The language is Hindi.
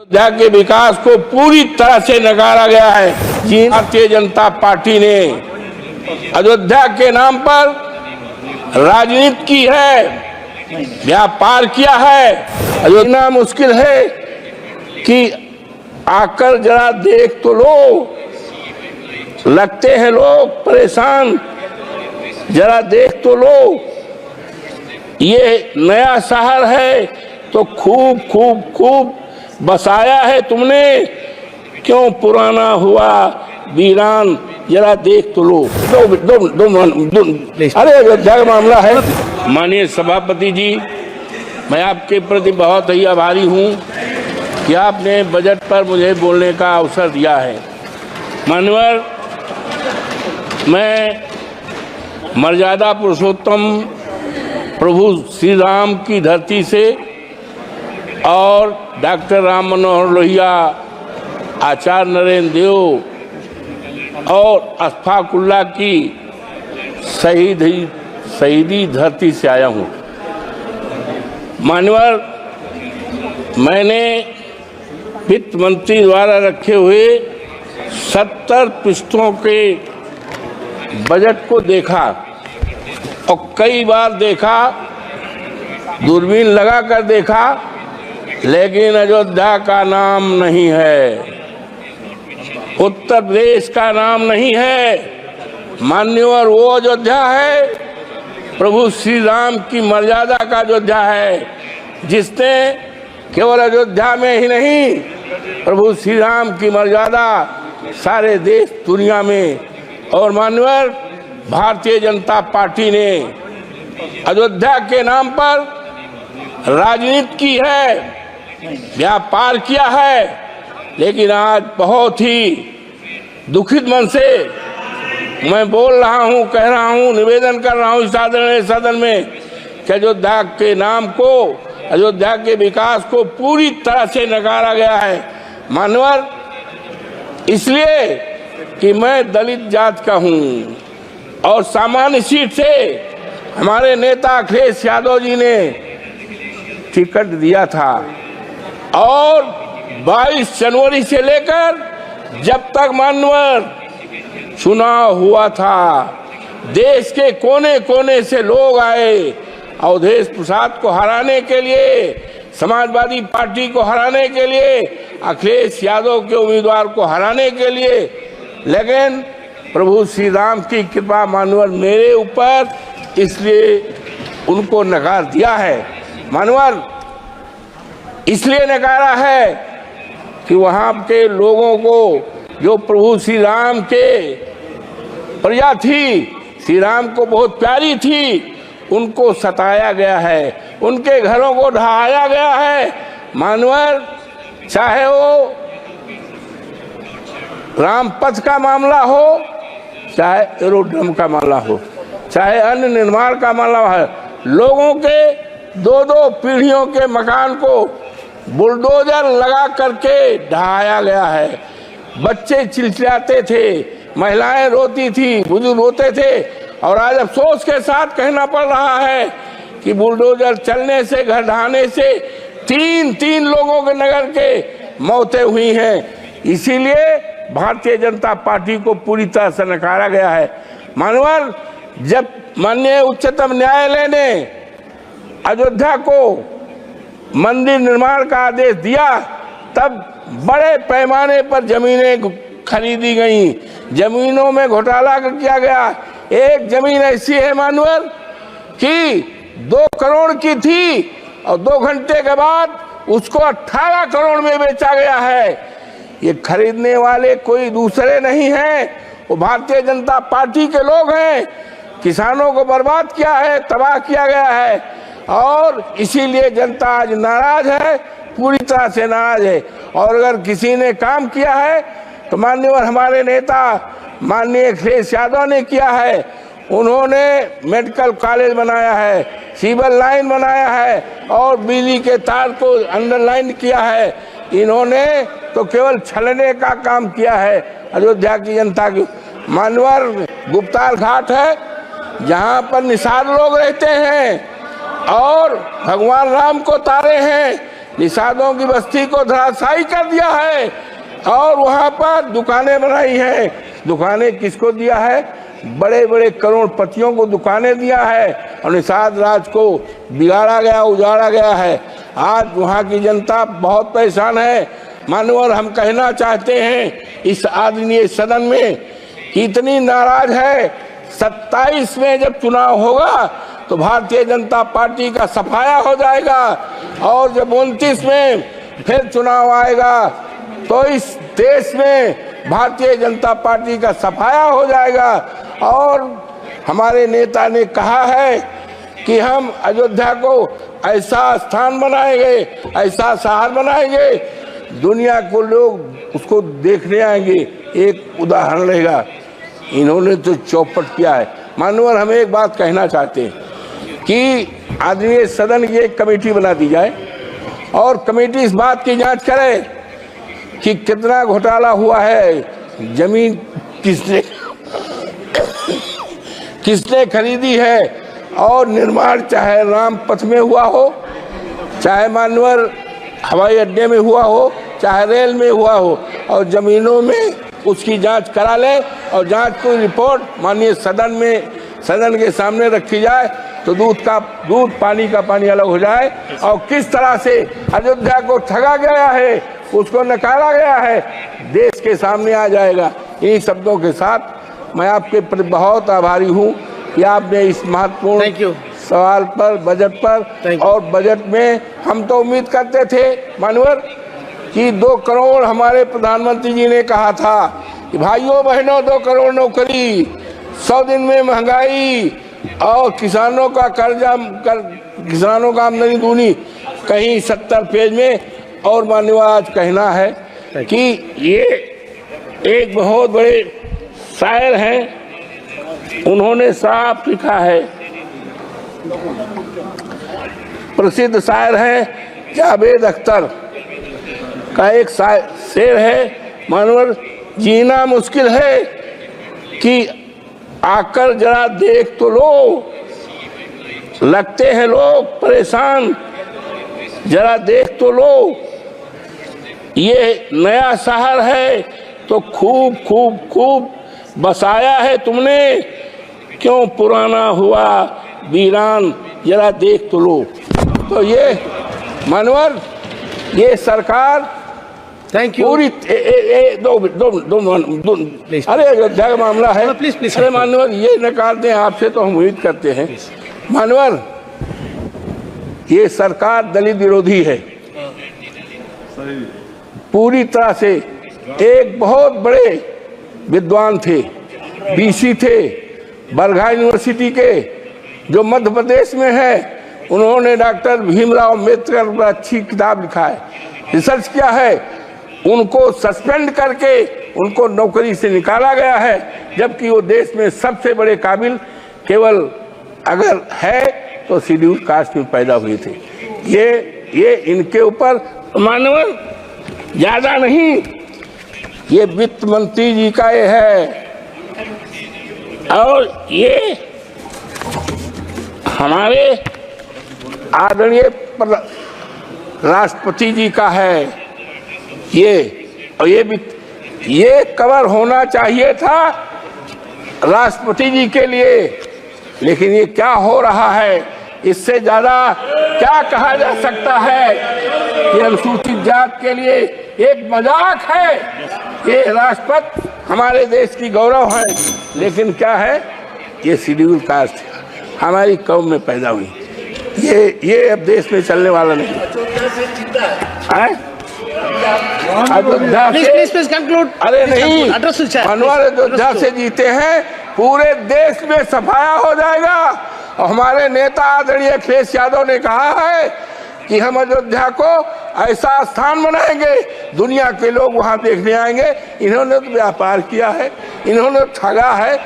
अयोध्या के विकास को पूरी तरह से नकारा गया है। भारतीय जनता पार्टी ने अयोध्या के नाम पर राजनीति की है, व्यापार किया है। अयोध्या मुश्किल है कि आकर जरा देख तो लो, लगते हैं लोग परेशान, जरा देख तो लो। ये नया शहर है तो खूब खूब खूब बसाया है तुमने, क्यों पुराना हुआ वीरान, जरा देख तो लो। अरे अयोध्या का मामला है। माननीय सभापति जी, मैं आपके प्रति बहुत ही आभारी हूँ कि आपने बजट पर मुझे बोलने का अवसर दिया है। माननीय, मैं मर्यादा पुरुषोत्तम प्रभु श्री राम की धरती से और डॉक्टर राम मनोहर लोहिया, आचार्य नरेंद्र देव और अशफाकुल्ला की शहीदी धरती से आया हूँ। मान्यवर, मैंने वित्त मंत्री द्वारा रखे हुए 70 पृष्ठों के बजट को देखा और कई बार देखा, दूरबीन लगा कर देखा, लेकिन अयोध्या का नाम नहीं है, उत्तर प्रदेश का नाम नहीं है। मान्यवर, वो अयोध्या है प्रभु श्री राम की मर्यादा का अयोध्या है, जिसने केवल अयोध्या में ही नहीं, प्रभु श्री राम की मर्यादा सारे देश दुनिया में। और मान्यवर, भारतीय जनता पार्टी ने अयोध्या के नाम पर राजनीति की है, व्यापार किया है। लेकिन आज बहुत ही दुखित मन से मैं बोल रहा हूं, कह रहा हूं, निवेदन कर रहा हूं इस सदन में कि अयोध्या के नाम को, अयोध्या के विकास को पूरी तरह से नकारा गया है। मानवर, इसलिए कि मैं दलित जात का हूं और सामान्य सीट से हमारे नेता अखिलेश यादव जी ने टिकट दिया था और 22 जनवरी से लेकर जब तक मानवर चुनाव हुआ था, देश के कोने कोने से लोग आए अवधेश प्रसाद को हराने के लिए, समाजवादी पार्टी को हराने के लिए, अखिलेश यादव के उम्मीदवार को हराने के लिए। लेकिन प्रभु श्री राम की कृपा मानवर मेरे ऊपर, इसलिए उनको नकार दिया है। मानवर, इसलिए नकारा है कि वहाँ के लोगों को, जो प्रभु श्री राम के प्रजा थी, श्री राम को बहुत प्यारी थी, उनको सताया गया है, उनके घरों को ढहाया गया है। मानवर, चाहे वो रामपथ का मामला हो, चाहे एरोड्रम का मामला हो, चाहे अन्य निर्माण का मामला है, लोगों के 2-2 पीढ़ियों के मकान को बुलडोजर लगा करके ढहाया गया है। बच्चे चिल्लाते थे, महिलाएं रोती थी, बुजुर्ग रोते थे, और आज अफसोस के साथ कहना पड़ रहा है कि बुलडोजर चलने से, घर ढहाने से 3 लोगों के नगर के मौतें हुई हैं। इसीलिए भारतीय जनता पार्टी को पूरी तरह से नकारा गया है। मानवर, जब माननीय उच्चतम न्यायालय ने अयोध्या को मंदिर निर्माण का आदेश दिया, तब बड़े पैमाने पर जमीनें खरीदी गईं, जमीनों में घोटाला किया गया। एक जमीन ऐसी है मानवर कि 2 करोड़ की थी और 2 घंटे के बाद उसको 18 करोड़ में बेचा गया है। ये खरीदने वाले कोई दूसरे नहीं हैं, वो भारतीय जनता पार्टी के लोग हैं। किसानों को बर्बाद किया है, तबाह किया गया है, और इसीलिए जनता आज नाराज है, पूरी तरह से नाराज है। और अगर किसी ने काम किया है तो माननीय हमारे नेता माननीय अखिलेश यादव ने किया है। उन्होंने मेडिकल कॉलेज बनाया है, सिविल लाइन बनाया है और बिजली के तार को अंडरलाइन किया है। इन्होंने तो केवल छलने का काम किया है अयोध्या की जनता की। मानवर, गुप्तार घाट है जहाँ पर निषाद लोग रहते हैं और भगवान राम को तारे हैं, निषादों की बस्ती को धराशायी कर दिया है और वहां पर दुकानें बनाई है। दुकानें किसको दिया है? बड़े बड़े करोड़पतियों को दुकानें दिया है और निषाद राज को बिगाड़ा गया, उजाड़ा गया है। आज वहां की जनता बहुत परेशान है। मानवर हम कहना चाहते हैं इस आदरणीय सदन में कि इतनी नाराज है। 27 में जब चुनाव होगा तो भारतीय जनता पार्टी का सफाया हो जाएगा और जब 29 में फिर चुनाव आएगा तो इस देश में भारतीय जनता पार्टी का सफाया हो जाएगा। और हमारे नेता ने कहा है कि हम अयोध्या को ऐसा स्थान बनाएंगे, ऐसा शहर बनाएंगे, दुनिया को लोग उसको देखने आएंगे। एक उदाहरण रहेगा, इन्होंने तो चौपट किया है। मानवर हम एक बात कहना चाहते हैं कि आदरणीय सदन की एक कमेटी बना दी जाए और कमेटी इस बात की जांच करे कि कितना घोटाला हुआ है, जमीन किसने खरीदी है और निर्माण चाहे राम पथ में हुआ हो, चाहे मानवर हवाई अड्डे में हुआ हो, चाहे रेल में हुआ हो, और जमीनों में उसकी जांच करा ले और जांच की रिपोर्ट माननीय सदन के सामने रखी जाए तो दूध पानी का पानी अलग हो जाए। और किस तरह से अयोध्या को ठगा गया है, उसको नकारा गया है, देश के सामने आ जाएगा। इन्हीं शब्दों के साथ मैं आपके प्रति बहुत आभारी हूँ कि आपने इस महत्वपूर्ण सवाल पर, बजट पर, और बजट में हम तो उम्मीद करते थे मानवर कि 2 करोड़ हमारे प्रधानमंत्री जी ने कहा था कि भाइयों बहनों 2 करोड़ नौकरी, 100 दिन में महंगाई और किसानों का कर्जा किसानों का आमदनी दूनी, कहीं 70 पेज में। और माननीय आज कहना है कि ये एक बहुत बड़े शायर हैं, उन्होंने साफ लिखा है, प्रसिद्ध शायर हैं जावेद अख्तर का एक शेर है, मानवर जीना मुश्किल है कि आकर जरा देख तो लो, लगते हैं लोग परेशान, जरा देख तो लो, ये नया शहर है तो खूब खूब खूब बसाया है तुमने, क्यों पुराना हुआ वीरान, जरा देख तो लो। तो ये मानवर, ये सरकार पूरी दो अरे अयोध्या का मामला है, अरे मानवर ये नकार दें, आपसे तो हम उम्मीद करते हैं। मानवर ये सरकार दलित विरोधी है पूरी तरह से। एक बहुत बड़े विद्वान थे, बीसी थे, बरघा यूनिवर्सिटी के, जो मध्य प्रदेश में है, उन्होंने डॉक्टर भीमराव अम्बेडकर पर अच्छी किताब लिखा है, रिसर्च किया है। उनको सस्पेंड करके उनको नौकरी से निकाला गया है, जबकि वो देश में सबसे बड़े काबिल केवल अगर है तो शेड्यूल कास्ट में पैदा हुए थे। ये इनके ऊपर मानव ज्यादा नहीं, ये वित्त मंत्री जी का ये है और ये हमारे आदरणीय राष्ट्रपति जी का है। ये कवर होना चाहिए था राष्ट्रपति जी के लिए, लेकिन ये क्या हो रहा है, इससे ज्यादा क्या कहा जा सकता है। ये अनुसूचित जात के लिए एक मजाक है। ये राष्ट्रपति हमारे देश की गौरव है, लेकिन क्या है, ये शेड्यूल कास्ट हमारी कौम में पैदा हुई। ये अब देश में चलने वाला नहीं है। अरे नहीं, मनोहर अयोध्या से जीते हैं, पूरे देश में सफाया हो जाएगा। और हमारे नेता आदरणीय अखिलेश यादव ने कहा है कि हम अयोध्या को ऐसा स्थान बनाएंगे, दुनिया के लोग वहां देखने आएंगे। इन्होंने तो व्यापार किया है, इन्होंने ठगा है।